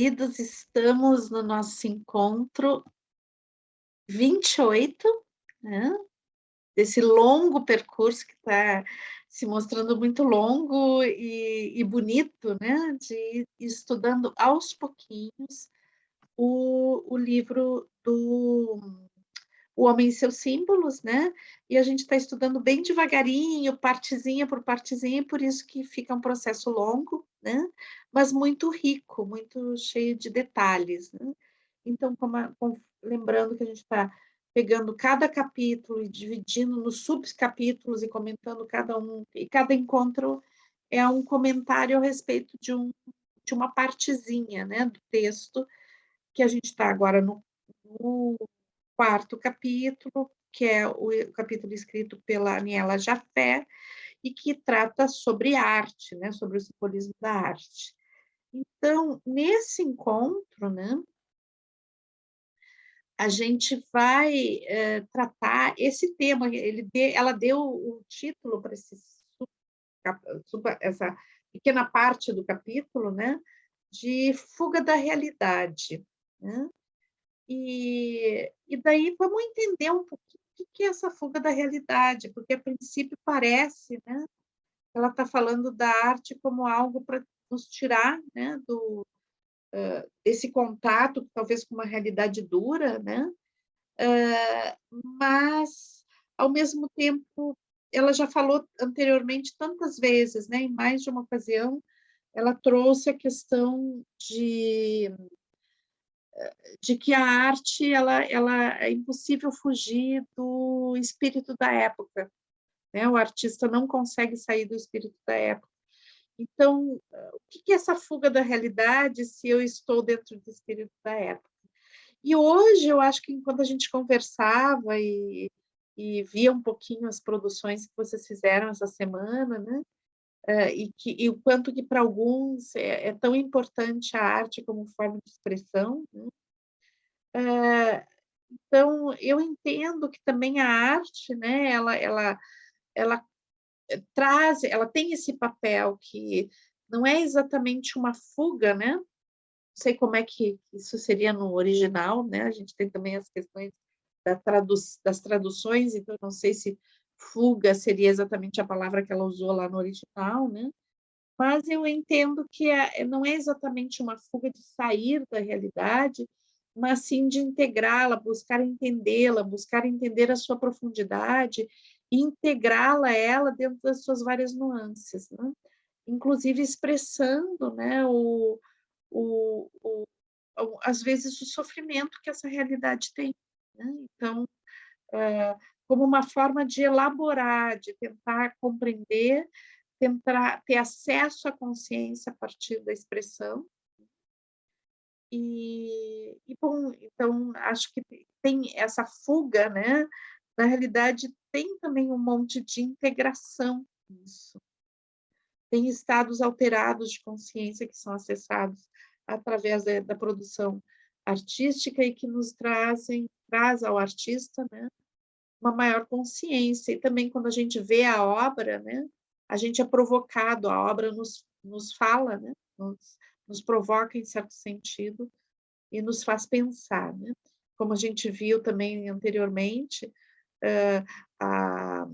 queridos, estamos no nosso encontro 28, né, desse longo percurso que está se mostrando muito longo e bonito, né, de ir estudando aos pouquinhos o livro do O Homem e Seus Símbolos, né, e a gente está estudando bem devagarinho, partezinha por partezinha, por isso que fica um processo longo, né, mas muito rico, muito cheio de detalhes, né. Então, lembrando que a gente está pegando cada capítulo e dividindo nos subcapítulos e comentando cada um, e cada encontro é um comentário a respeito de uma partezinha, né, do texto, que a gente está agora no quarto capítulo, que é o capítulo escrito pela Aniela Jafé, e que trata sobre arte, né, sobre o simbolismo da arte. Então, nesse encontro, né, a gente vai tratar esse tema. Ela deu o título para essa pequena parte do capítulo, né, de fuga da realidade, né? E daí vamos entender um pouquinho o que é essa fuga da realidade, porque a princípio parece, né, ela está falando da arte como algo para nos tirar, né, desse contato, talvez com uma realidade dura, né, mas, ao mesmo tempo, ela já falou anteriormente tantas vezes, né, em mais de uma ocasião, ela trouxe a questão de que a arte ela é impossível fugir do espírito da época, né, o artista não consegue sair do espírito da época. Então, o que é essa fuga da realidade se eu estou dentro do espírito da época? E hoje eu acho que enquanto a gente conversava e via um pouquinho as produções que vocês fizeram essa semana, né, e o quanto que para alguns é tão importante a arte como forma de expressão, né, então eu entendo que também a arte, né, ela ela tem esse papel que não é exatamente uma fuga, né, não sei como é que isso seria no original, né, a gente tem também as questões das traduções, então não sei se fuga seria exatamente a palavra que ela usou lá no original, né, mas eu entendo que não é exatamente uma fuga de sair da realidade, mas sim de integrá-la, buscar entender a sua profundidade e integrá-la ela dentro das suas várias nuances, né? Inclusive expressando, né, às vezes, o sofrimento que essa realidade tem, né? Então, como uma forma de elaborar, de tentar compreender, tentar ter acesso à consciência a partir da expressão. Bom, então, acho que tem essa fuga, né? Na realidade, tem também um monte de integração nisso. Tem estados alterados de consciência que são acessados através da produção artística e que traz ao artista, né, uma maior consciência. E também quando a gente vê a obra, né, a gente é provocado, a obra nos fala, né, nos provoca em certo sentido e nos faz pensar, né. Como a gente viu também anteriormente, a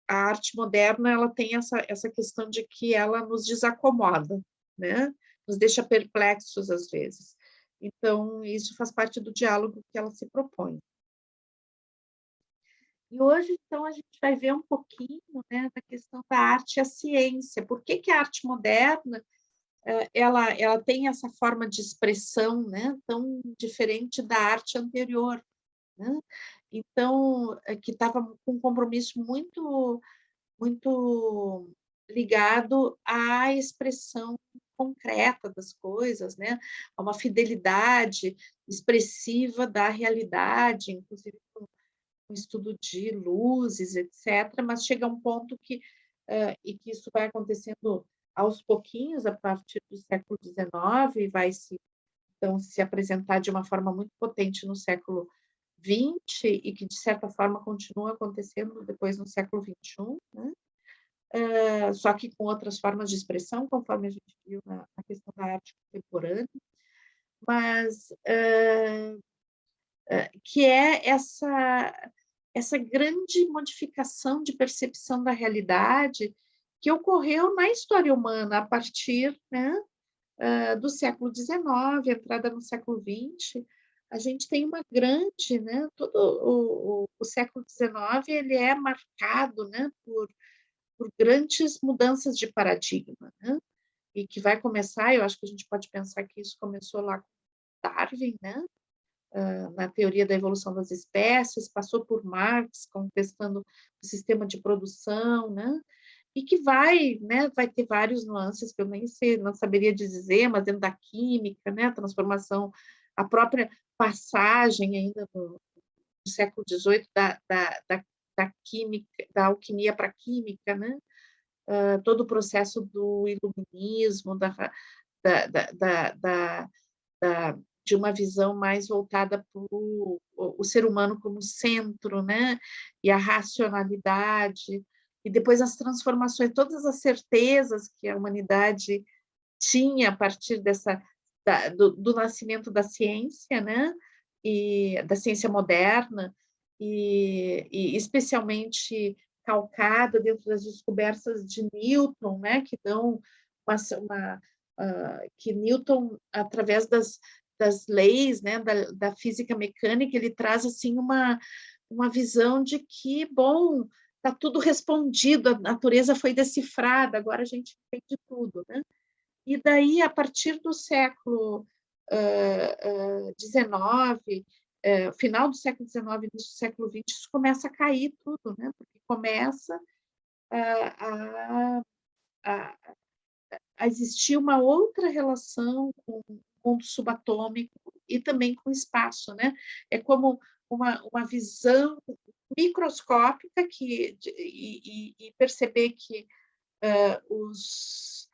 a arte moderna ela tem essa questão de que ela nos desacomoda, né, nos deixa perplexos às vezes. Então isso faz parte do diálogo que ela se propõe. E hoje, então, a gente vai ver um pouquinho, né, da questão da arte e a ciência. Por que que a arte moderna, ela tem essa forma de expressão, né, tão diferente da arte anterior, né? Então, que estava com um compromisso muito ligado à expressão concreta das coisas, né, a uma fidelidade expressiva da realidade, inclusive um estudo de luzes, etc., mas chega um ponto que, e que isso vai acontecendo aos pouquinhos, a partir do século XIX, e vai então, se apresentar de uma forma muito potente no século XX, e que, de certa forma, continua acontecendo depois no século XXI, né? Só que com outras formas de expressão, conforme a gente viu na questão da arte contemporânea. mas que é essa grande modificação de percepção da realidade que ocorreu na história humana a partir, né, do século XIX, entrada no século XX. A gente tem uma grande, né, todo o século XIX ele é marcado, né, por grandes mudanças de paradigma, né, e que vai começar, eu acho que a gente pode pensar que isso começou lá com Darwin, né, na teoria da evolução das espécies, passou por Marx, contestando o sistema de produção, né? E que vai, né, vai ter vários nuances que eu nem sei, não saberia dizer, mas dentro da química, né, a transformação, a própria passagem ainda do século XVIII da química, da alquimia para a química, né? Todo o processo do iluminismo, da, de uma visão mais voltada para o ser humano como centro, né? E a racionalidade, e depois as transformações, todas as certezas que a humanidade tinha a partir do nascimento da ciência, né? E da ciência moderna, e especialmente calcada dentro das descobertas de Newton, né? Que dão que Newton, através das leis, né, da física mecânica, ele traz assim uma visão de que, bom, está tudo respondido, a natureza foi decifrada, agora a gente entende tudo, né? E daí, a partir do século XIX, final do século XIX, início do século XX, isso começa a cair tudo, né? Porque começa a, a, a existir uma outra relação com o mundo subatômico e também com o espaço, né? É como uma visão microscópica e perceber que os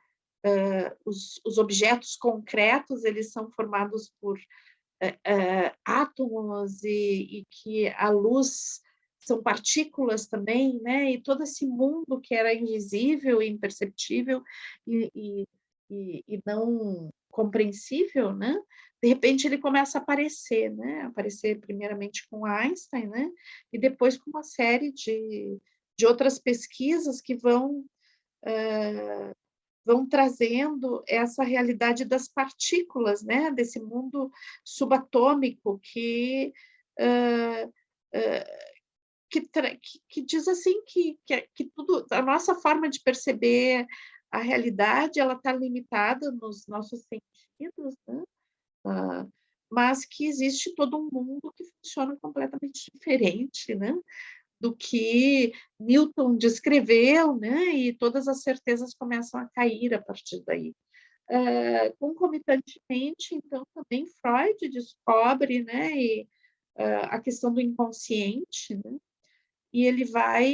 objetos concretos eles são formados por átomos e que a luz são partículas também, né? E todo esse mundo que era invisível e imperceptível e não compreensível, né? De repente ele começa a aparecer, né? Aparecer primeiramente com Einstein, né? E depois com uma série de outras pesquisas que vão trazendo essa realidade das partículas, né? Desse mundo subatômico uh, uh, que diz assim que tudo, a nossa forma de perceber a realidade ela está limitada nos nossos sentidos, né? Mas que existe todo um mundo que funciona completamente diferente, né? Do que Newton descreveu, né? E todas as certezas começam a cair a partir daí. Concomitantemente, então, também Freud descobre, né? A questão do inconsciente, né? E ele vai,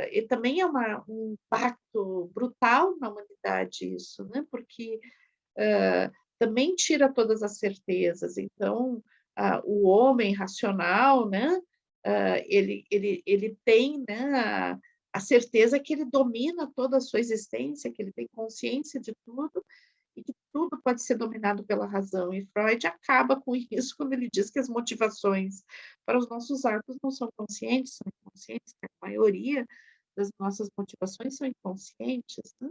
e também é um impacto brutal na humanidade isso, né? Porque também tira todas as certezas. Então, o homem racional, né? Ele tem, né, a certeza que ele domina toda a sua existência, que ele tem consciência de tudo e que tudo pode ser dominado pela razão. E Freud acaba com isso quando ele diz que as motivações para os nossos atos não são conscientes, são inconscientes, que a maioria das nossas motivações são inconscientes, né?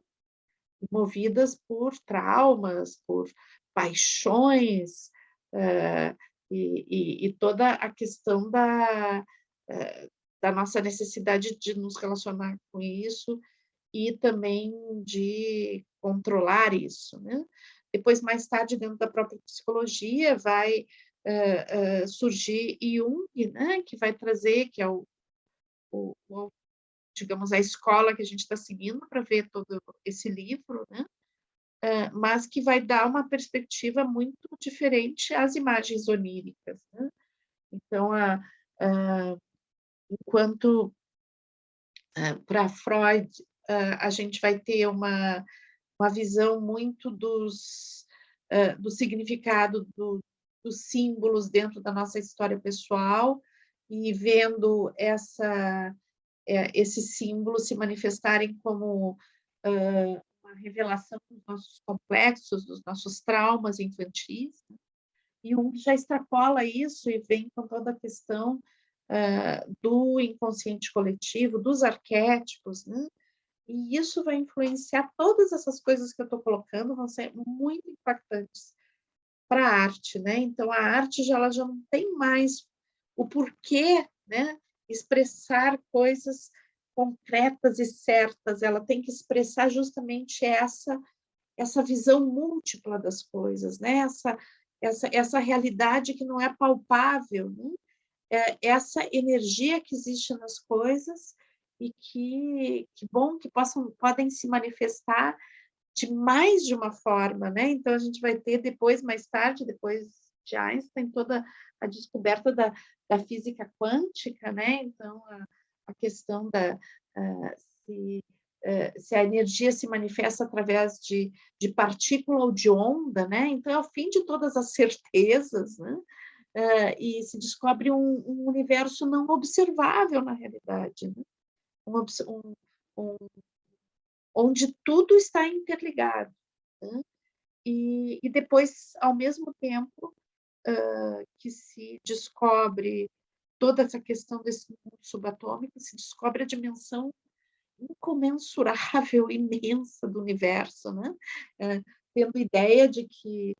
Movidas por traumas, por paixões, e toda a questão da nossa necessidade de nos relacionar com isso e também de controlar isso, né? Depois, mais tarde, dentro da própria psicologia, vai surgir Jung, né? Que vai trazer, que é digamos, a escola que a gente está seguindo para ver todo esse livro, né? Mas que vai dar uma perspectiva muito diferente às imagens oníricas, né? Então, enquanto para Freud a gente vai ter uma visão muito do significado dos símbolos dentro da nossa história pessoal e vendo esses símbolos se manifestarem como uma revelação dos nossos complexos, dos nossos traumas infantis, né? E Jung já extrapola isso e vem com toda a questão do inconsciente coletivo, dos arquétipos, né? E isso vai influenciar todas essas coisas que eu estou colocando, vão ser muito impactantes para a arte, né? Então, a arte ela já não tem mais o porquê, né? Expressar coisas concretas e certas, ela tem que expressar justamente essa visão múltipla das coisas, né? Essa realidade que não é palpável, né? Essa energia que existe nas coisas e que bom que podem se manifestar de mais de uma forma, né? Então a gente vai ter depois, mais tarde, depois de Einstein, toda a descoberta da física quântica, né? Então a questão se, se a energia se manifesta através de partícula ou de onda, né? Então é o fim de todas as certezas, né? E se descobre um universo não observável na realidade, né? Um, onde tudo está interligado, né? E depois, ao mesmo tempo que se descobre toda essa questão desse mundo subatômico, se descobre a dimensão incomensurável, imensa do universo, né? Tendo ideia de que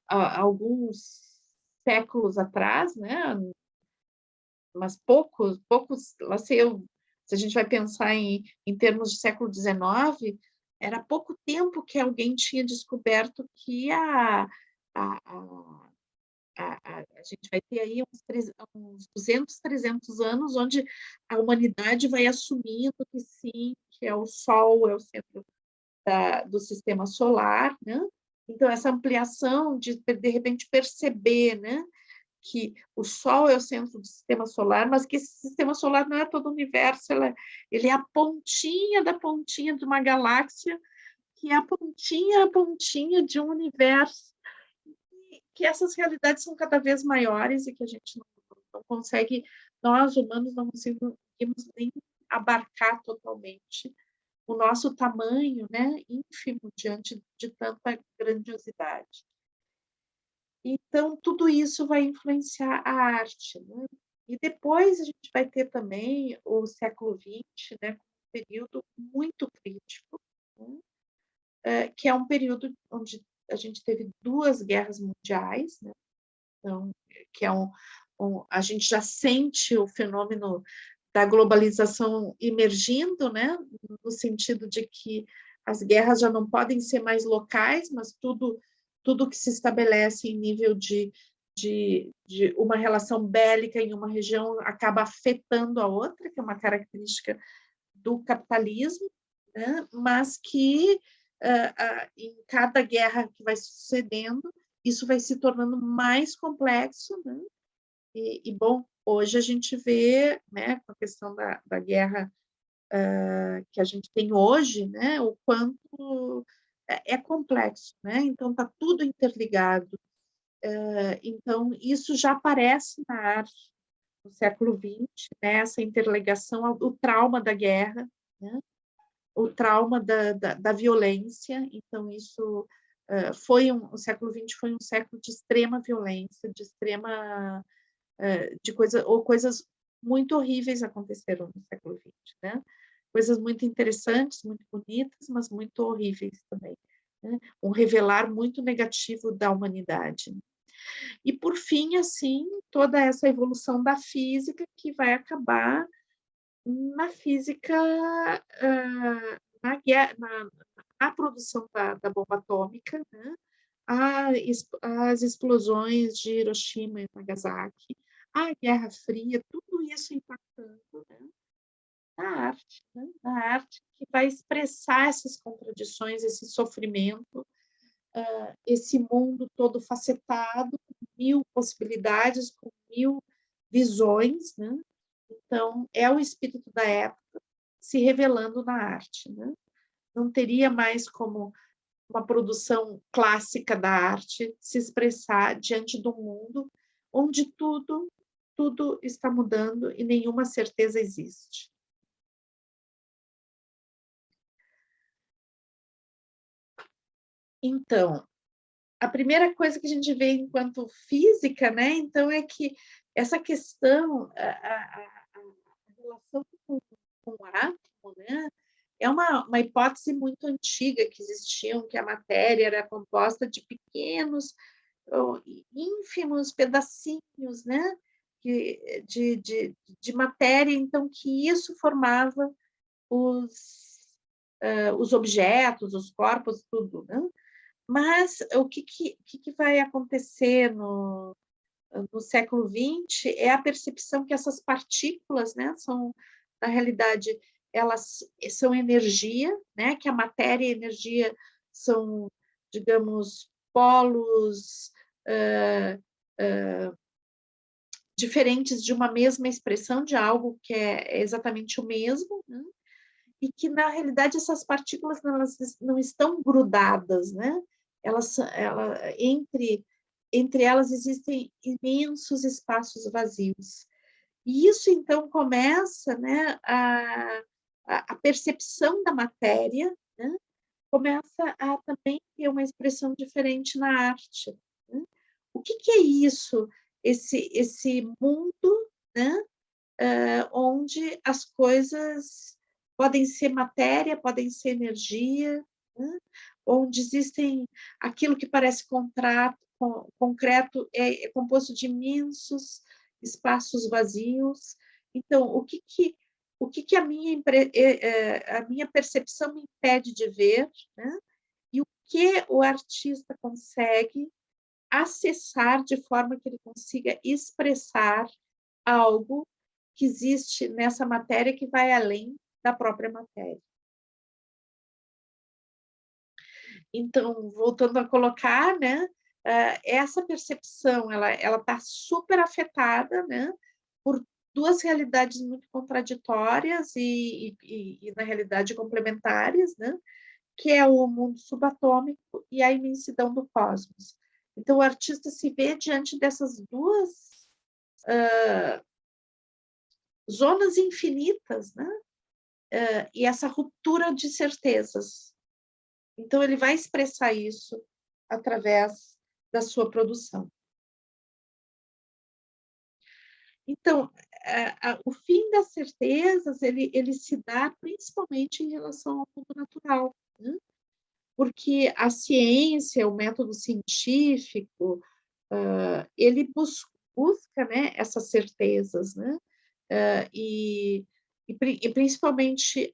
há alguns séculos atrás, né? Mas poucos, lá sei eu, se a gente vai pensar em termos de século XIX, era pouco tempo que alguém tinha descoberto que a gente vai ter aí uns 200, 300 anos, onde a humanidade vai assumindo que sim, que é o Sol, é o centro do sistema solar, né? Então, essa ampliação de repente, perceber, né? Que o Sol é o centro do sistema solar, mas que esse sistema solar não é todo o universo, ele é a pontinha da pontinha de uma galáxia, que é a pontinha de um universo, que essas realidades são cada vez maiores e que a gente não consegue, nós humanos não conseguimos nem abarcar totalmente o nosso tamanho, né, ínfimo diante de tanta grandiosidade. Então, tudo isso vai influenciar a arte, né? E depois a gente vai ter também o século XX, né, um período muito crítico, né? Que é um período onde a gente teve 2 guerras mundiais, né? Então, que é a gente já sente o fenômeno da globalização emergindo, né? No sentido de que as guerras já não podem ser mais locais, mas tudo que se estabelece em nível de uma relação bélica em uma região acaba afetando a outra, que é uma característica do capitalismo, né? Mas que em cada guerra que vai sucedendo, isso vai se tornando mais complexo, né? Bom, hoje a gente vê, né, com a questão da guerra que a gente tem hoje, né, o quanto é complexo, né? Então está tudo interligado. Então isso já aparece na arte no século XX, né? Essa interligação, o trauma da guerra, né? O trauma da violência. Então isso o século XX foi um século de extrema violência, de extrema coisas muito horríveis aconteceram no século XX, né? Coisas muito interessantes, muito bonitas, mas muito horríveis também, né? Um revelar muito negativo da humanidade. E, por fim, assim, toda essa evolução da física que vai acabar na física, na produção da bomba atômica, né? As explosões de Hiroshima e Nagasaki, a Guerra Fria, tudo isso impactando, né, na arte, né? Na arte que vai expressar essas contradições, esse sofrimento, esse mundo todo facetado, com 1000 possibilidades, com 1000 visões, né? Então, é o espírito da época se revelando na arte, né? Não teria mais como uma produção clássica da arte se expressar diante do mundo onde tudo está mudando e nenhuma certeza existe. Então, a primeira coisa que a gente vê enquanto física, né, então é que essa questão, a relação com o átomo, né, é uma hipótese muito antiga que existiam, que a matéria era composta de pequenos, ínfimos pedacinhos, né, de matéria, então que isso formava os objetos, os corpos, tudo, né? Mas o que vai acontecer no século XX é a percepção que essas partículas, né, são, na realidade, elas são energia, né, que a matéria e a energia são, digamos, polos diferentes de uma mesma expressão, de algo que é exatamente o mesmo, né? E que, na realidade, essas partículas elas não estão grudadas, né? Entre elas existem imensos espaços vazios. E isso, então, começa, né, a percepção da matéria, né, começa a também ter uma expressão diferente na arte. Né? O que é isso? Esse mundo, né, onde as coisas podem ser matéria, podem ser energia, né? Onde existem aquilo que parece concreto é composto de imensos espaços vazios. Então, o que a minha percepção me impede de ver, né? E o que o artista consegue acessar de forma que ele consiga expressar algo que existe nessa matéria que vai além da própria matéria. Então, voltando a colocar, né, essa percepção, ela está super afetada, né, por duas realidades muito contraditórias e, na realidade, complementares, né, que é o mundo subatômico e a imensidão do cosmos. Então, o artista se vê diante dessas duas zonas infinitas, né? E essa ruptura de certezas. Então, ele vai expressar isso através da sua produção. Então, o fim das certezas, ele se dá principalmente em relação ao mundo natural, né? Porque a ciência, o método científico, ele busca, né, essas certezas, né? E principalmente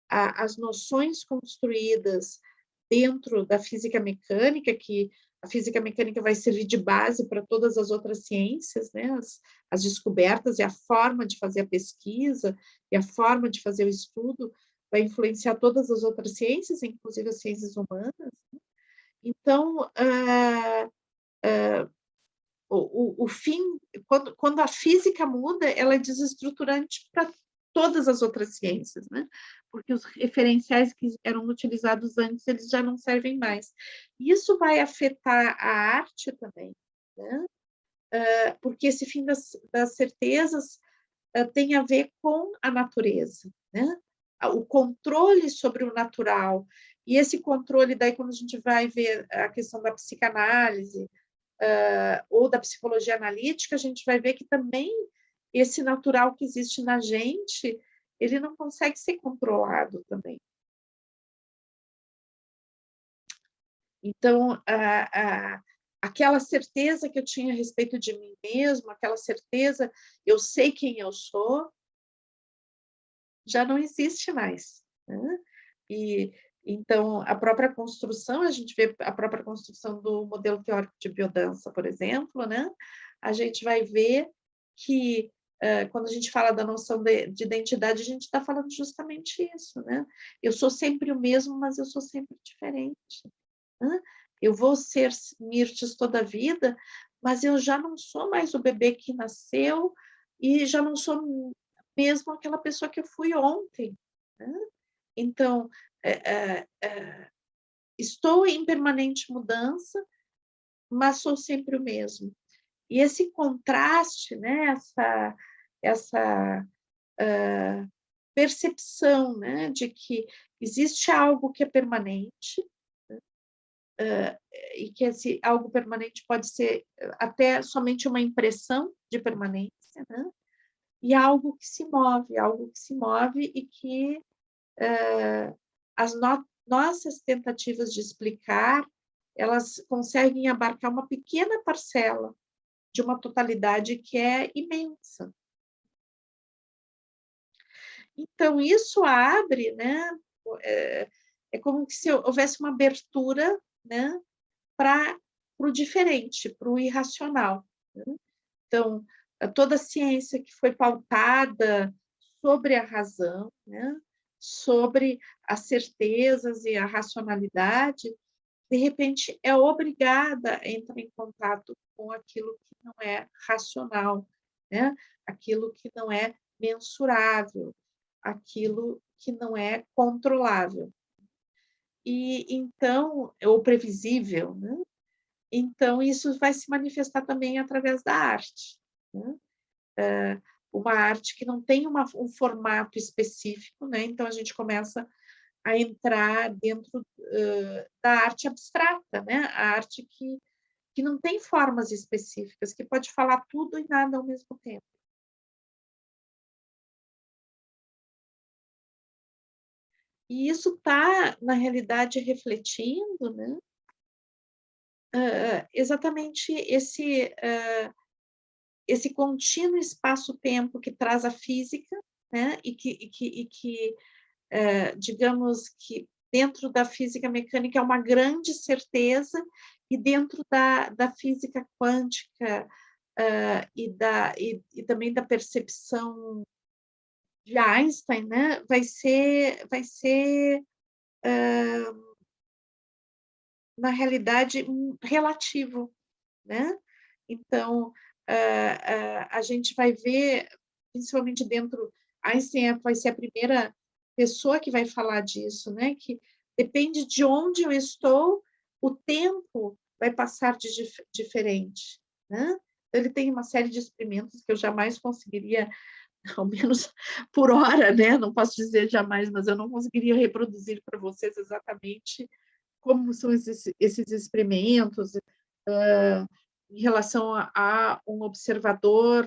as noções construídas dentro da física mecânica, que a física mecânica vai servir de base para todas as outras ciências, né? As descobertas e a forma de fazer a pesquisa e a forma de fazer o estudo vai influenciar todas as outras ciências, inclusive as ciências humanas. Então, o fim, quando a física muda, ela é desestruturante para todas as outras ciências, né? Porque os referenciais que eram utilizados antes, eles já não servem mais. Isso vai afetar a arte também, né? Porque esse fim das certezas tem a ver com a natureza, né? O controle sobre o natural. E esse controle, daí, quando a gente vai ver a questão da psicanálise, ou da psicologia analítica, a gente vai ver que também esse natural que existe na gente, ele não consegue ser controlado também. Então, aquela certeza que eu tinha a respeito de mim mesmo, aquela certeza, eu sei quem eu sou, já não existe mais, né? E então a própria construção, a gente vê a própria construção do modelo teórico de biodança, por exemplo, né? A gente vai ver que quando a gente fala da noção de identidade, a gente está falando justamente isso, né? Eu sou sempre o mesmo, mas eu sou sempre diferente, né? Eu vou ser Mirtes toda a vida, mas eu já não sou mais o bebê que nasceu e já não sou mesmo aquela pessoa que eu fui ontem, né? Então, estou em permanente mudança, mas sou sempre o mesmo. E esse contraste, né, essa percepção, né, de que existe algo que é permanente, né, e que esse algo permanente pode ser até somente uma impressão de permanência, né? E algo que se move e que as nossas tentativas de explicar, elas conseguem abarcar uma pequena parcela de uma totalidade que é imensa. Então, isso abre, né? É como se houvesse uma abertura, né? Para o diferente, para o irracional, né? Então, toda a ciência que foi pautada sobre a razão, né? Sobre as certezas e a racionalidade, de repente é obrigada a entrar em contato com aquilo que não é racional, né? Aquilo que não é mensurável, aquilo que não é controlável. E então, ou previsível, né? Então, isso vai se manifestar também através da arte, né? Uma arte que não tem um formato específico, né? Então, a gente começa a entrar dentro da arte abstrata, né? A arte que não tem formas específicas, que pode falar tudo e nada ao mesmo tempo. E isso está, na realidade, refletindo, né? Exatamente esse contínuo espaço-tempo que traz a física, né? Digamos que dentro da física mecânica é uma grande certeza, e dentro da física quântica e também da percepção de Einstein, né, vai ser na realidade relativo, né? Então a gente vai ver, principalmente dentro, Einstein vai ser a primeira pessoa que vai falar disso, né? Que depende de onde eu estou, o tempo vai passar de diferente, né? Ele tem uma série de experimentos que eu jamais conseguiria, ao menos por hora, né? Não posso dizer jamais, mas eu não conseguiria reproduzir para vocês exatamente como são esses experimentos em relação a um observador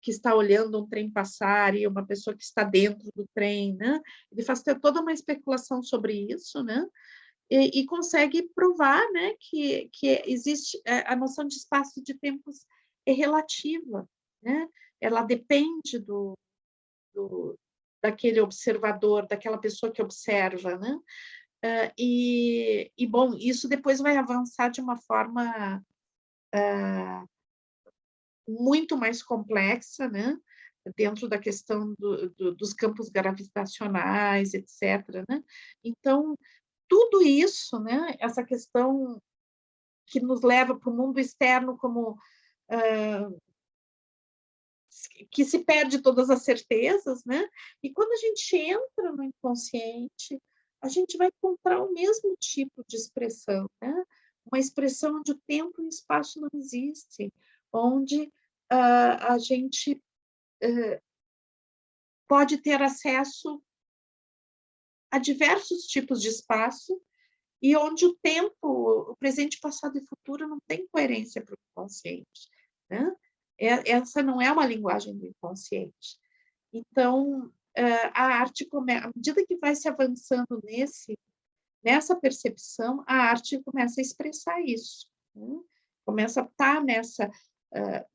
que está olhando um trem passar e uma pessoa que está dentro do trem, né? Ele faz toda uma especulação sobre isso, né? E consegue provar, né, que existe a noção de espaço e de tempos é relativa, né? Ela depende do daquele observador, daquela pessoa que observa, né? Bom, isso depois vai avançar de uma forma muito mais complexa, né? Dentro da questão dos campos gravitacionais, etc., né? Então, tudo isso, né? Essa questão que nos leva para o mundo externo como que se perde todas as certezas, né? E quando a gente entra no inconsciente, a gente vai encontrar o mesmo tipo de expressão, né? Uma expressão onde o tempo e o espaço não existem, onde a gente pode ter acesso a diversos tipos de espaço e onde o tempo, o presente, passado e futuro não tem coerência para o inconsciente, né? Essa não é uma linguagem do inconsciente. Então, a arte, à medida que vai se avançando nessa percepção, a arte começa a expressar isso, né? Começa a estar nessa,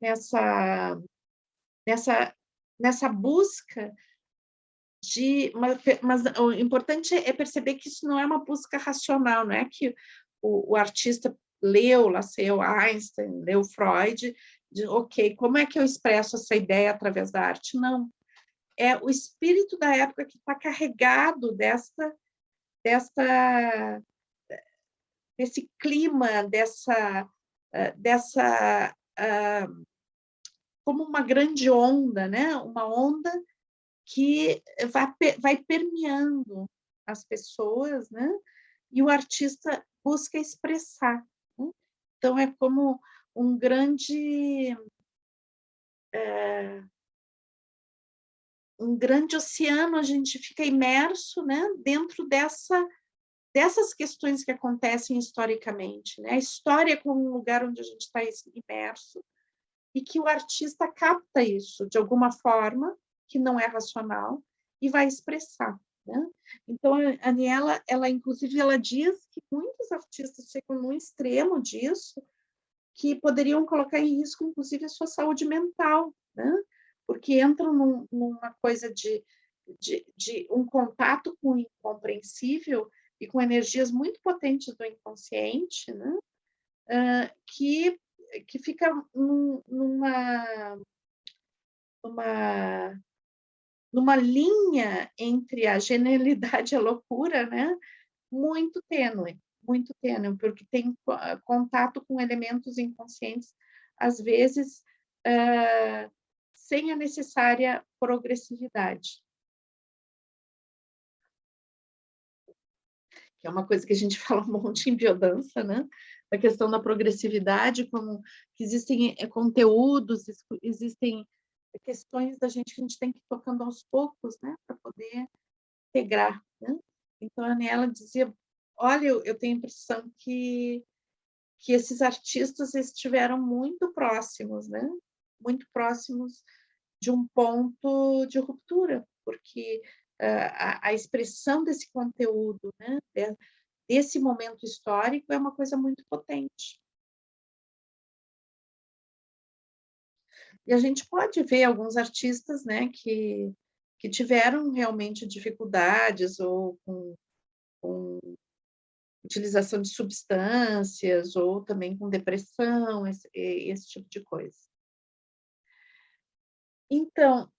nessa, nessa busca mas o importante é perceber que isso não é uma busca racional, não é que o artista leu, lá sei eu, Einstein, leu Freud, de, ok, como é que eu expresso essa ideia através da arte? Não, é o espírito da época que está carregado dessa, desse clima, dessa como uma grande onda, né? Uma onda que vai permeando as pessoas, né? E o artista busca expressar, né? Então, é como um grande oceano, a gente fica imerso, né? Dentro dessas questões que acontecem historicamente, né? A história como um lugar onde a gente está imerso, e que o artista capta isso de alguma forma, que não é racional, e vai expressar, né? Então, a Aniela, ela, inclusive, ela diz que muitos artistas chegam no extremo disso, que poderiam colocar em risco, inclusive, a sua saúde mental, né? Porque entram numa coisa de um contato com o incompreensível e com energias muito potentes do inconsciente, né? Que fica numa, numa linha entre a genialidade e a loucura, né? Muito tênue, porque tem contato com elementos inconscientes, às vezes, sem a necessária progressividade. Que é uma coisa que a gente fala um monte em biodança, né? A questão da progressividade, como que existem conteúdos, existem questões da gente que a gente tem que ir tocando aos poucos, né? Para poder integrar, né? Então, a Aniela dizia, olha, eu tenho a impressão que esses artistas estiveram muito próximos, né? Muito próximos de um ponto de ruptura, porque a expressão desse conteúdo, né? Desse momento histórico é uma coisa muito potente. E a gente pode ver alguns artistas, né, que tiveram realmente dificuldades ou com utilização de substâncias ou também com depressão, esse tipo de coisa. Então,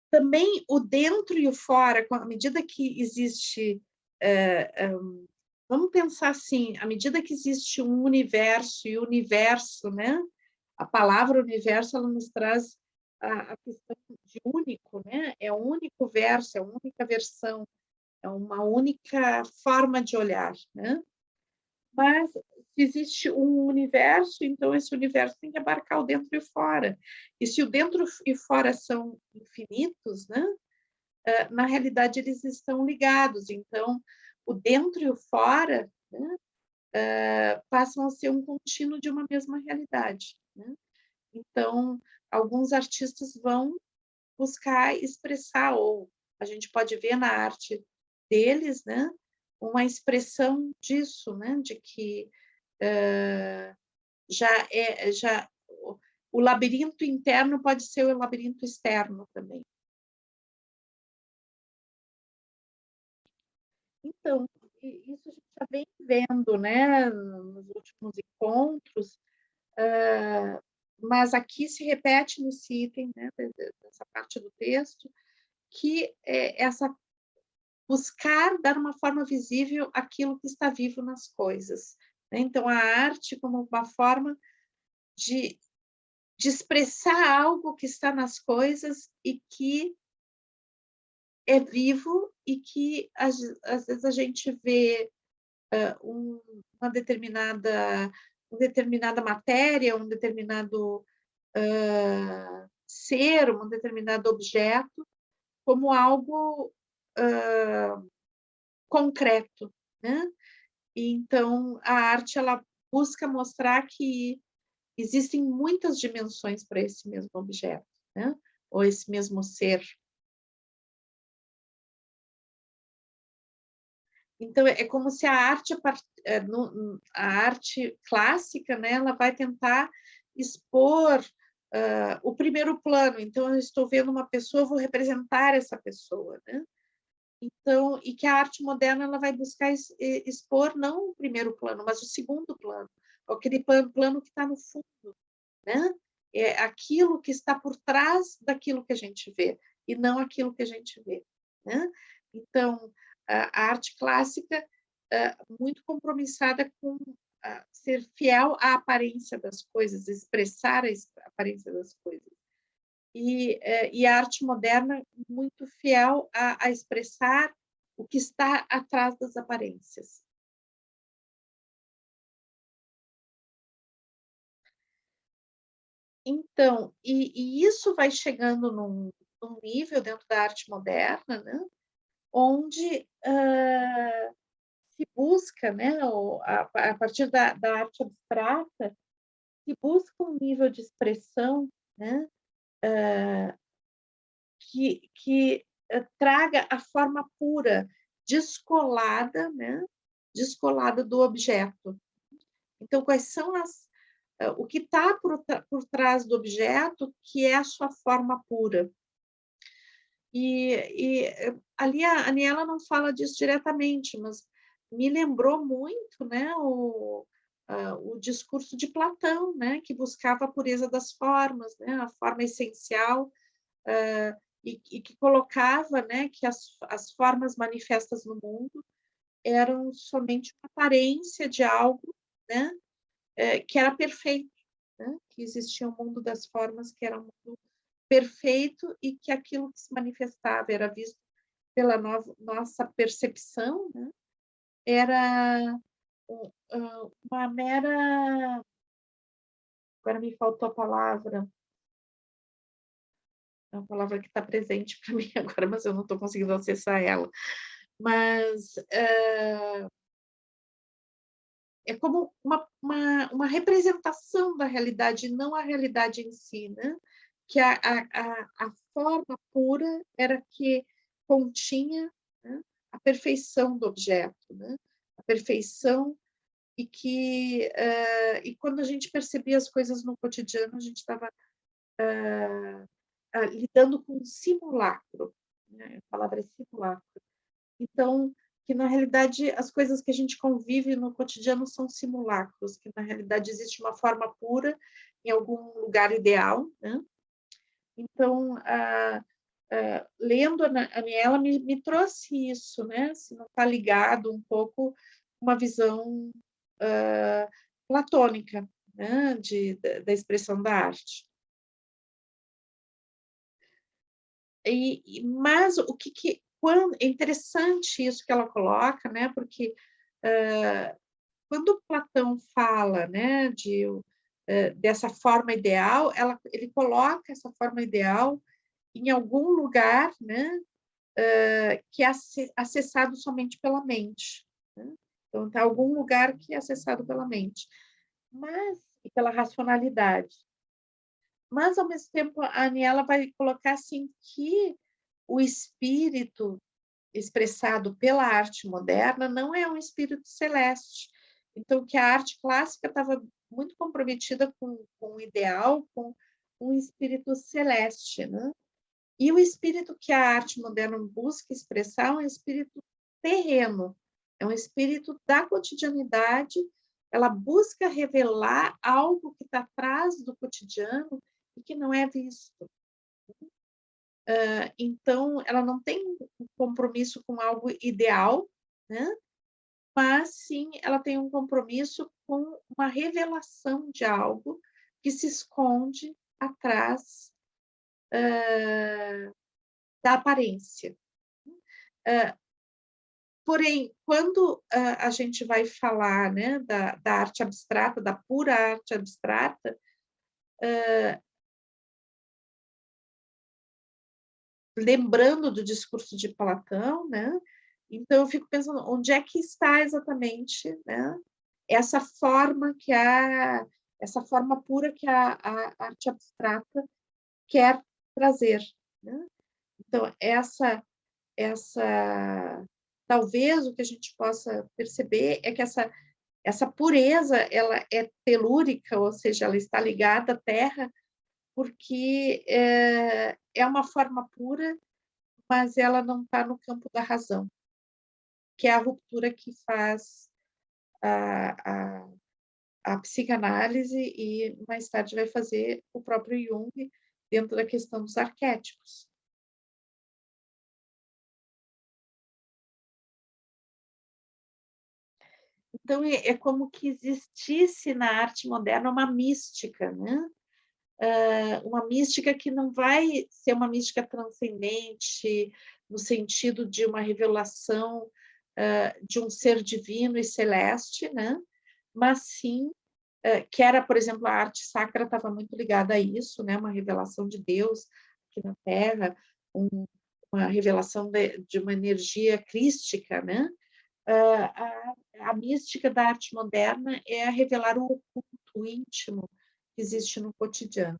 também o dentro e o fora, à medida que existe, vamos pensar assim, à medida que existe um universo e o universo, né? A palavra universo, ela nos traz a questão de único, né? É um único verso, é uma única versão, é uma única forma de olhar, né? Mas se existe um universo, então esse universo tem que abarcar o dentro e o fora. E se o dentro e fora são infinitos, né? Na realidade eles estão ligados. Então, o dentro e o fora, né? Passam a ser um contínuo de uma mesma realidade, né? Então, alguns artistas vão buscar expressar, ou a gente pode ver na arte deles, né? Uma expressão disso, né? De que já o labirinto interno pode ser o labirinto externo também. Então, isso a gente já vem vendo, né, nos últimos encontros, mas aqui se repete nesse item, né, dessa parte do texto, que é essa buscar dar uma forma visível aquilo que está vivo nas coisas, né? Então, a arte como uma forma de expressar algo que está nas coisas e que é vivo e que, às vezes, a gente vê uma determinada matéria, um determinado ser, um determinado objeto, como algo concreto, né? E, então, a arte ela busca mostrar que existem muitas dimensões para esse mesmo objeto, né? Ou esse mesmo ser. Então, é como se a arte, a arte clássica, né, ela vai tentar expor o primeiro plano. Então, eu estou vendo uma pessoa, eu vou representar essa pessoa, né? Então, e que a arte moderna ela vai buscar expor não o primeiro plano, mas o segundo plano, aquele plano que está no fundo, né? É aquilo que está por trás daquilo que a gente vê, e não aquilo que a gente vê, né? Então, a arte clássica, muito compromissada com ser fiel à aparência das coisas, expressar a aparência das coisas. E a arte moderna muito fiel a expressar o que está atrás das aparências. Então, isso vai chegando num nível dentro da arte moderna, né, onde se busca, né, a partir da arte abstrata, se busca um nível de expressão, né, que traga a forma pura, descolada, né, descolada do objeto. Então, quais são o que está por trás do objeto, que é a sua forma pura. Ali a Aniela não fala disso diretamente, mas me lembrou muito, né, o discurso de Platão, né, que buscava a pureza das formas, né, a forma essencial, e que colocava, né, que as formas manifestas no mundo eram somente uma aparência de algo, né, que era perfeito, né, que existia um mundo das formas que era um mundo perfeito e que aquilo que se manifestava era visto pela nossa percepção, né, era uma mera, agora me faltou a palavra, é uma palavra que está presente para mim agora, mas eu não estou conseguindo acessar ela. Mas é como uma representação da realidade, não a realidade em si, né? Que a forma pura era que continha, né, a perfeição do objeto, né? A perfeição, e quando a gente percebia as coisas no cotidiano, a gente estava lidando com um simulacro, né? A palavra é simulacro. Então, que na realidade as coisas que a gente convive no cotidiano são simulacros, que na realidade existe uma forma pura em algum lugar ideal, né? Então, lendo a Aniela me trouxe isso, né? Se não está ligado um pouco uma visão platônica, né? Da expressão da arte. Mas quando, é interessante isso que ela coloca, né? Porque quando Platão fala, né, dessa forma ideal, ele coloca essa forma ideal em algum lugar, né, que é acessado somente pela mente, né? Então, está algum lugar que é acessado pela mente, e pela racionalidade. Mas, ao mesmo tempo, a Aniela vai colocar assim que o espírito expressado pela arte moderna não é um espírito celeste. Então, que a arte clássica estava muito comprometida com o ideal, com um espírito celeste, né? E o espírito que a arte moderna busca expressar é um espírito terreno, é um espírito da cotidianidade, ela busca revelar algo que está atrás do cotidiano e que não é visto. Então, ela não tem um compromisso com algo ideal, né? Mas sim, ela tem um compromisso com uma revelação de algo que se esconde atrás da aparência. Porém, quando a gente vai falar, né, da arte abstrata, da pura arte abstrata, lembrando do discurso de Platão, né? Então eu fico pensando onde é que está exatamente, né, essa forma essa forma pura que a arte abstrata quer trazer, né? Então essa talvez o que a gente possa perceber é que essa pureza ela é telúrica, ou seja, ela está ligada à terra porque é uma forma pura, mas ela não está no campo da razão, que é a ruptura que faz a, a, a psicanálise e mais tarde vai fazer o próprio Jung dentro da questão dos arquétipos. Então, é como que existisse na arte moderna uma mística, né? Uma mística que não vai ser uma mística transcendente, no sentido de uma revelação de um ser divino e celeste, né? Mas sim, que era, por exemplo, a arte sacra estava muito ligada a isso, né? Uma revelação de Deus aqui na Terra, uma revelação de uma energia crística, né? A mística da arte moderna é revelar o oculto, o íntimo que existe no cotidiano.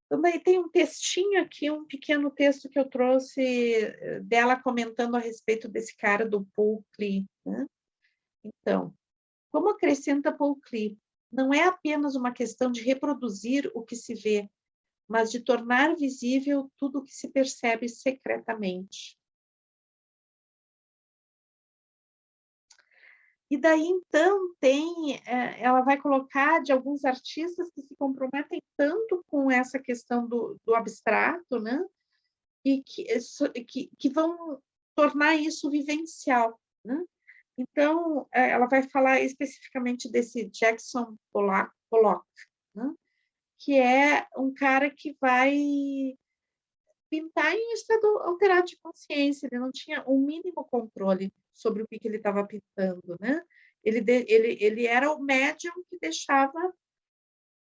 Também tem um textinho aqui, um pequeno texto que eu trouxe dela comentando a respeito desse cara do Paul Klee, né? Então, como acrescenta Paul Klee, não é apenas uma questão de reproduzir o que se vê, mas de tornar visível tudo o que se percebe secretamente. E daí, então, ela vai colocar de alguns artistas que se comprometem tanto com essa questão do abstrato, né? E que vão tornar isso vivencial, né? Então, ela vai falar especificamente desse Jackson Pollock, né? Que é um cara que vai pintar em estado alterado de consciência, ele não tinha o mínimo controle sobre o que ele estava pintando, né? Ele era o médium que deixava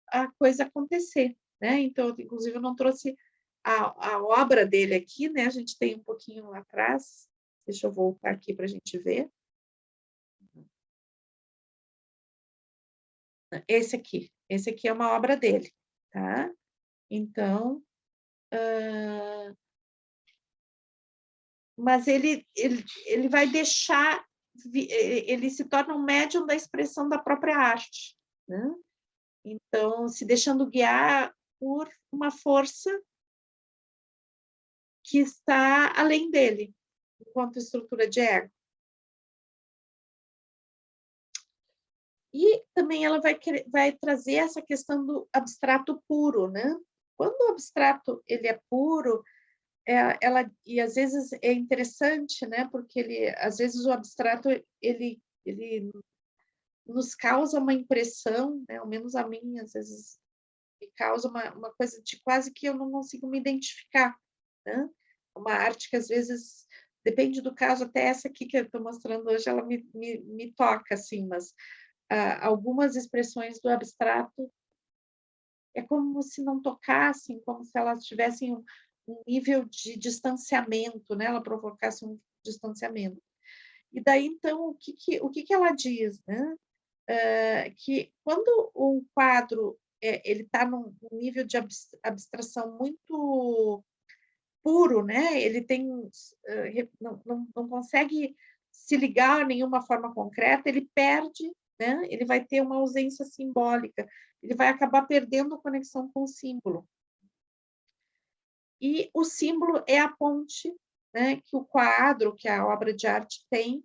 a coisa acontecer, né? Então, inclusive, eu não trouxe a obra dele aqui, né? A gente tem um pouquinho lá atrás, deixa eu voltar aqui para a gente ver. Esse aqui é uma obra dele, tá? Então, mas ele vai deixar, ele se torna um médium da expressão da própria arte, né? Então, se deixando guiar por uma força que está além dele, enquanto estrutura de ego. E também ela vai trazer essa questão do abstrato puro, né? Quando o abstrato ele é puro, e às vezes é interessante, né? Porque às vezes o abstrato ele nos causa uma impressão, né? Ao menos a mim, às vezes me causa uma coisa de quase que eu não consigo me identificar, né? Uma arte que às vezes depende do caso, até essa aqui que eu estou mostrando hoje, ela me toca, assim, mas algumas expressões do abstrato é como se não tocassem, como se elas tivessem um nível de distanciamento, né? Ela provocasse um distanciamento. E daí, então, o que ela diz, né? Que quando um quadro ele está num nível de abstração muito puro, né? Ele tem não consegue se ligar a nenhuma forma concreta, ele perde, né? Ele vai ter uma ausência simbólica, ele vai acabar perdendo a conexão com o símbolo. E o símbolo é a ponte, né, que o quadro, que a obra de arte tem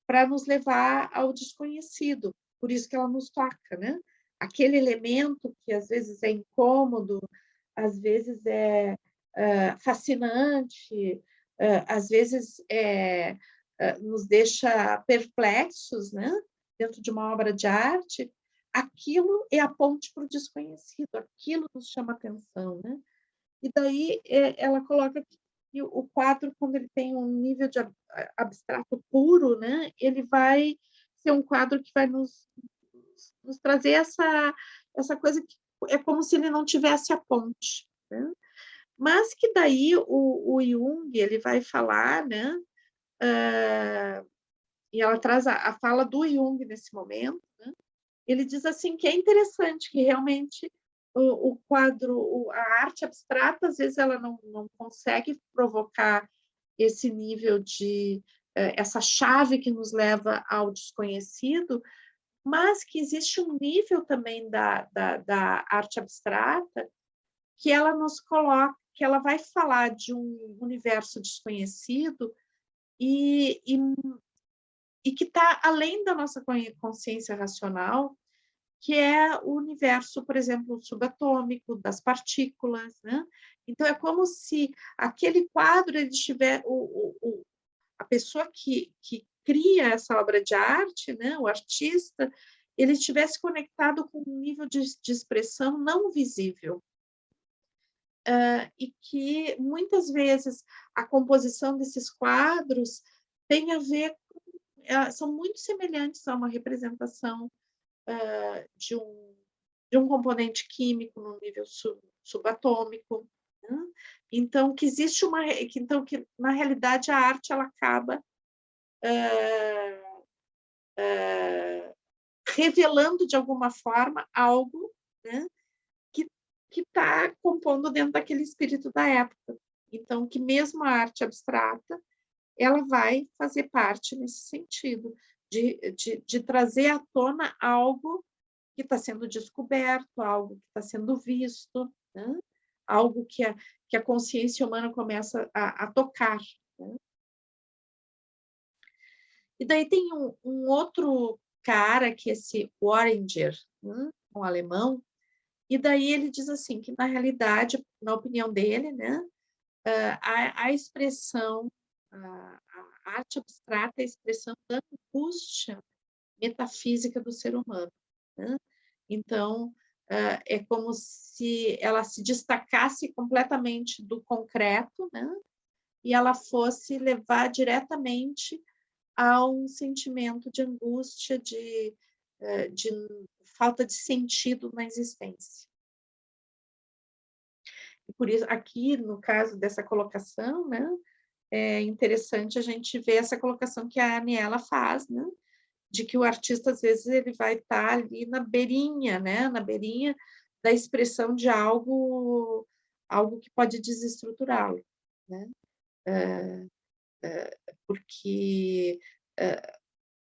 para nos levar ao desconhecido. Por isso que ela nos toca, né? Aquele elemento que às vezes é incômodo, às vezes é fascinante, às vezes nos deixa perplexos, né? Dentro de uma obra de arte, aquilo é a ponte para o desconhecido, aquilo nos chama atenção, né? E daí ela coloca que o quadro, quando ele tem um nível de abstrato puro, né, ele vai ser um quadro que vai nos trazer essa coisa que é como se ele não tivesse a ponte, né? Mas que daí o Jung ele vai falar, né, e ela traz a fala do Jung nesse momento, né? Ele diz assim que é interessante que realmente o quadro, a arte abstrata, às vezes ela não consegue provocar esse nível de essa chave que nos leva ao desconhecido, mas que existe um nível também da arte abstrata que ela nos coloca, que ela vai falar de um universo desconhecido e que está além da nossa consciência racional, que é o universo, por exemplo, subatômico, das partículas, né? Então, é como se aquele quadro ele tiver a pessoa que cria essa obra de arte, né? O artista, ele estivesse conectado com um nível de expressão não visível. E que, muitas vezes, a composição desses quadros tem a ver são muito semelhantes a uma representação de um componente químico no nível subatômico, né? Então, que existe então, que na realidade a arte ela acaba revelando de alguma forma algo, né, que está compondo dentro daquele espírito da época. Então, que mesmo a arte abstrata, ela vai fazer parte nesse sentido, de trazer à tona algo que está sendo descoberto, algo que está sendo visto, né? Algo que a consciência humana começa a tocar. Né? E daí tem um outro cara, que é esse Warringer, né? Um alemão, e daí ele diz assim, que na realidade, na opinião dele, né, a expressão, a arte abstrata é a expressão da angústia metafísica do ser humano, né? Então, é como se ela se destacasse completamente do concreto, né? E ela fosse levar diretamente a um sentimento de angústia, de falta de sentido na existência. E por isso, aqui, no caso dessa colocação, né, é interessante a gente ver essa colocação que a Aniela faz, né, de que o artista, às vezes, ele vai estar ali na beirinha, né, na beirinha da expressão de algo que pode desestruturá-lo, né? Porque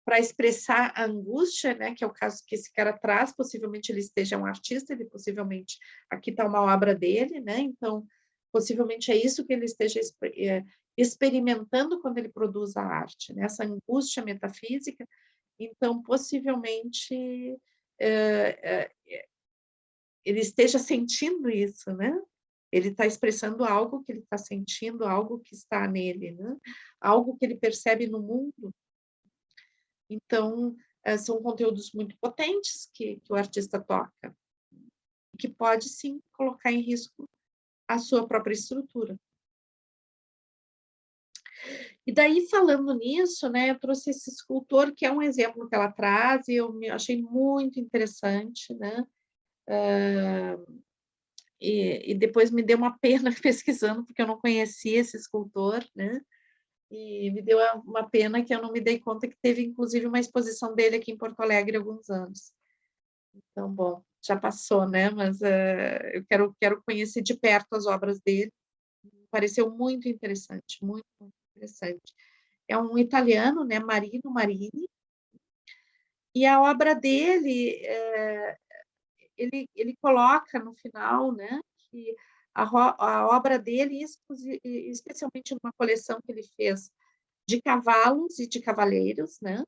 para expressar a angústia, né, que é o caso que esse cara traz, possivelmente ele esteja um artista, ele possivelmente, aqui está uma obra dele, né, então, possivelmente é isso que ele esteja experimentando quando ele produz a arte, né, essa angústia metafísica, então, possivelmente, ele esteja sentindo isso, né, ele está expressando algo que ele está sentindo, algo que está nele, né, algo que ele percebe no mundo. Então, são conteúdos muito potentes que o artista toca, que pode, sim, colocar em risco a sua própria estrutura. E daí, falando nisso, né, eu trouxe esse escultor, que é um exemplo que ela traz, e eu achei muito interessante, né, e depois me deu uma pena pesquisando, porque eu não conhecia esse escultor, né, e me deu uma pena que eu não me dei conta que teve, inclusive, uma exposição dele aqui em Porto Alegre há alguns anos. Então, bom, já passou, né? Mas eu quero conhecer de perto as obras dele. Pareceu muito interessante, muito, muito interessante. É um italiano, né? Marino Marini, e a obra dele, ele coloca no final, né? Que a obra dele, especialmente numa coleção que ele fez de cavalos e de cavaleiros, né?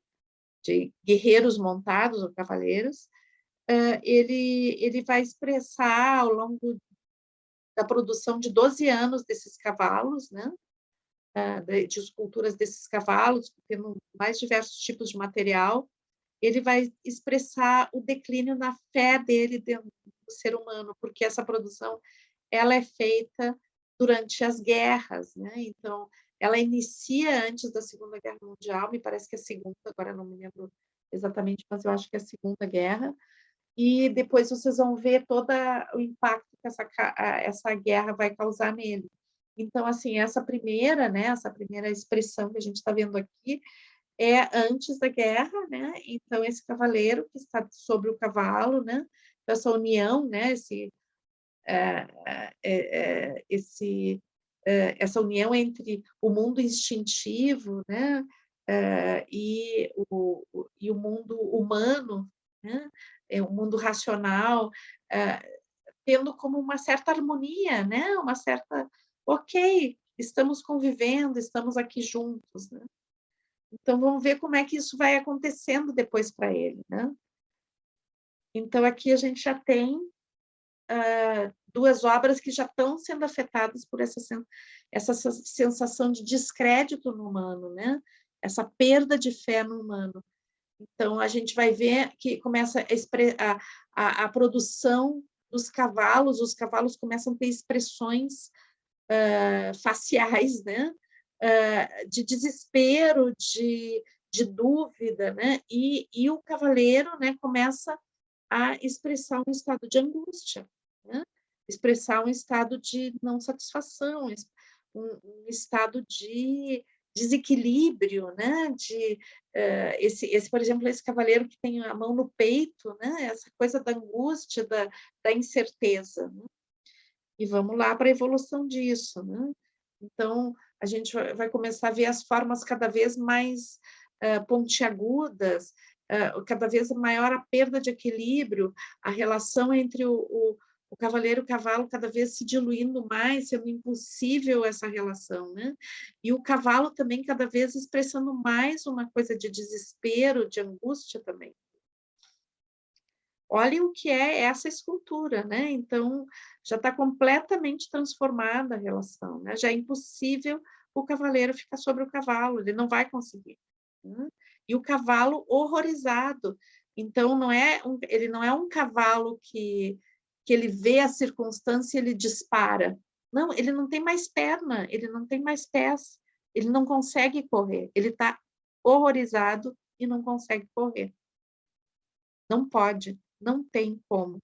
De guerreiros montados ou cavaleiros, ele vai expressar ao longo da produção de 12 anos desses cavalos, né? De esculturas desses cavalos, tendo mais diversos tipos de material, ele vai expressar o declínio na fé dele dentro do ser humano, porque essa produção ela é feita durante as guerras, né? Então, ela inicia antes da Segunda Guerra Mundial, me parece que é a segunda, agora não me lembro exatamente, mas eu acho que é a Segunda Guerra, e depois vocês vão ver todo o impacto que essa guerra vai causar nele. Então, assim, essa primeira, né, essa primeira expressão que a gente está vendo aqui é antes da guerra, né? Então, esse cavaleiro que está sobre o cavalo, né? Essa união, né? Essa união entre o mundo instintivo, né? E o mundo humano, né? O mundo racional, tendo como uma certa harmonia, né? Uma certa, ok, estamos convivendo, estamos aqui juntos, né? Então vamos ver como é que isso vai acontecendo depois para ele, né? Então aqui a gente já tem duas obras que já estão sendo afetadas por essa sensação de descrédito no humano, né? Essa perda de fé no humano. Então, a gente vai ver que começa a produção dos cavalos, os cavalos começam a ter expressões faciais, né? De desespero, de dúvida, né? E o cavaleiro, né, começa a expressar um estado de angústia, né? expressar um estado de não satisfação, um estado de desequilíbrio, né? Por exemplo, esse cavaleiro que tem a mão no peito, né? Essa coisa da angústia, da incerteza, né? E vamos lá para a evolução disso, né? Então, a gente vai começar a ver as formas cada vez mais pontiagudas, cada vez maior a perda de equilíbrio, a relação entre o cavaleiro e o cavalo cada vez se diluindo mais, sendo impossível essa relação, né? E o cavalo também cada vez expressando mais uma coisa de desespero, de angústia também. Olhem o que é essa escultura, né? Então, já está completamente transformada a relação, né? Já é impossível o cavaleiro ficar sobre o cavalo, ele não vai conseguir, né? E o cavalo horrorizado. Então, ele não é um cavalo que ele vê a circunstância e ele dispara. Não, ele não tem mais perna, ele não tem mais pés, ele não consegue correr, ele está horrorizado e não consegue correr. Não pode, não tem como.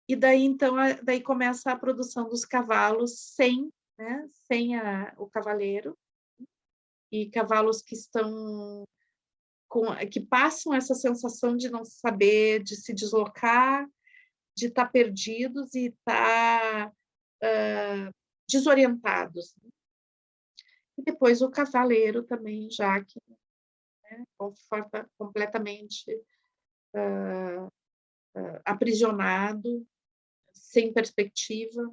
E daí, então, daí começa a produção dos cavalos sem, né, sem o cavaleiro, e cavalos que estão que passam essa sensação de não saber, de se deslocar, de estar perdidos e estar desorientados. E depois o cavaleiro também, já que, né, completamente aprisionado, sem perspectiva.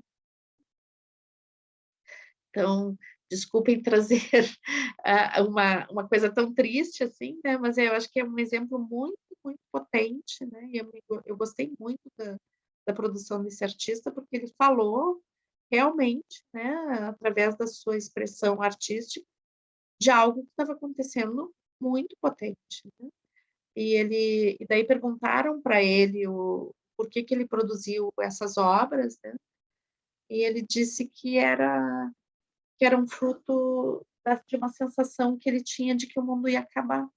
Então, desculpem trazer uma coisa tão triste assim, né? Mas eu acho que é um exemplo muito, muito potente, né? E eu gostei muito da produção desse artista, porque ele falou realmente, né, através da sua expressão artística, de algo que estava acontecendo muito potente, né? E daí perguntaram para ele por que ele produziu essas obras, né? E ele disse que era um fruto de uma sensação que ele tinha de que o mundo ia acabar,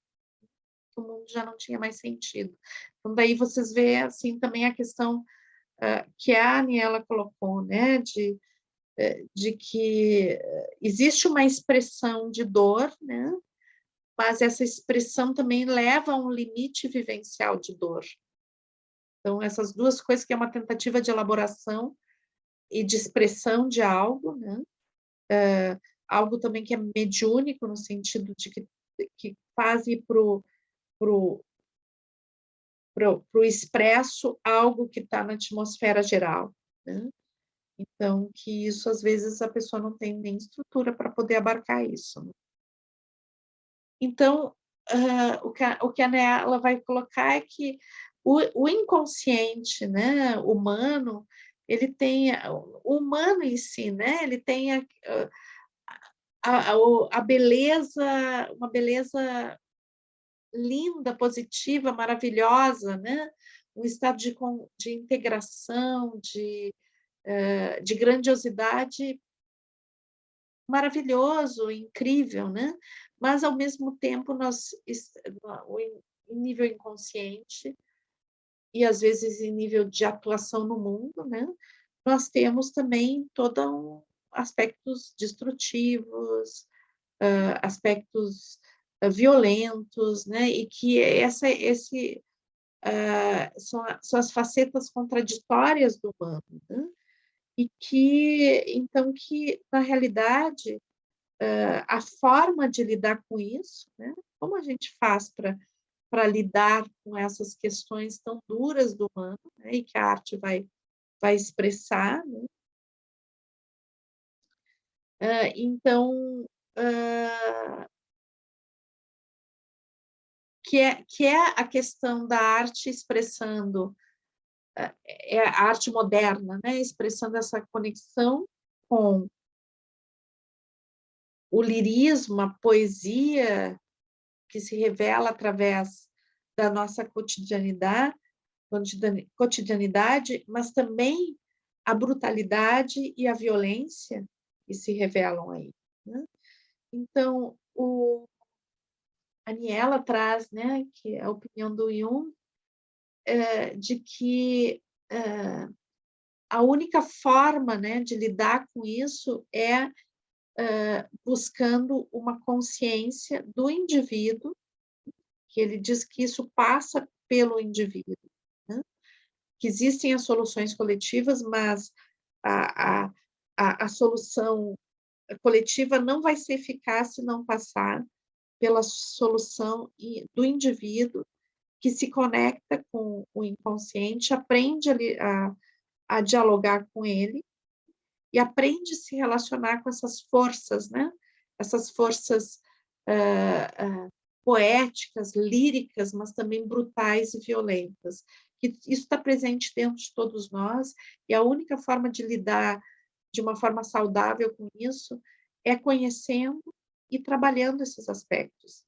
que o mundo já não tinha mais sentido. Então, daí vocês vê, assim, também a questão que a Aniela colocou, né, de que existe uma expressão de dor, né, mas essa expressão também leva a um limite vivencial de dor. Então, essas duas coisas, que é uma tentativa de elaboração e de expressão de algo, né, algo também que é mediúnico, no sentido de que faz ir para o expresso algo que está na atmosfera geral, né? Então, que isso, às vezes, a pessoa não tem nem estrutura para poder abarcar isso, né? Então, o que a Nela vai colocar é que o inconsciente, né, humano, ele tem, o humano em si, né, ele tem a beleza, uma beleza linda, positiva, maravilhosa, né? Um estado de integração, de grandiosidade maravilhoso, incrível, né? Mas, ao mesmo tempo, em nível inconsciente, e às vezes em nível de atuação no mundo, né? Nós temos também aspectos destrutivos, aspectos violentos, né? E que são as facetas contraditórias do humano, né? E então, na realidade, a forma de lidar com isso, né? Como a gente faz para lidar com essas questões tão duras do humano, né? E que a arte vai expressar, né? Então, que é a questão da arte expressando, é a arte moderna, né? Expressando essa conexão com o lirismo, a poesia que se revela através da nossa cotidianidade, mas também a brutalidade e a violência que se revelam aí, né? Então, a Aniela traz, né, que é a opinião do Jung, de que a única forma, né, de lidar com isso é buscando uma consciência do indivíduo, que ele diz que isso passa pelo indivíduo, né? Que existem as soluções coletivas, mas a, a, a solução coletiva não vai ser eficaz se não passar pela solução do indivíduo que se conecta com o inconsciente, aprende a dialogar com ele e aprende a se relacionar com essas forças, né? Essas forças poéticas, líricas, mas também brutais e violentas. Isso está presente dentro de todos nós, e a única forma de lidar de uma forma saudável com isso é conhecendo e trabalhando esses aspectos.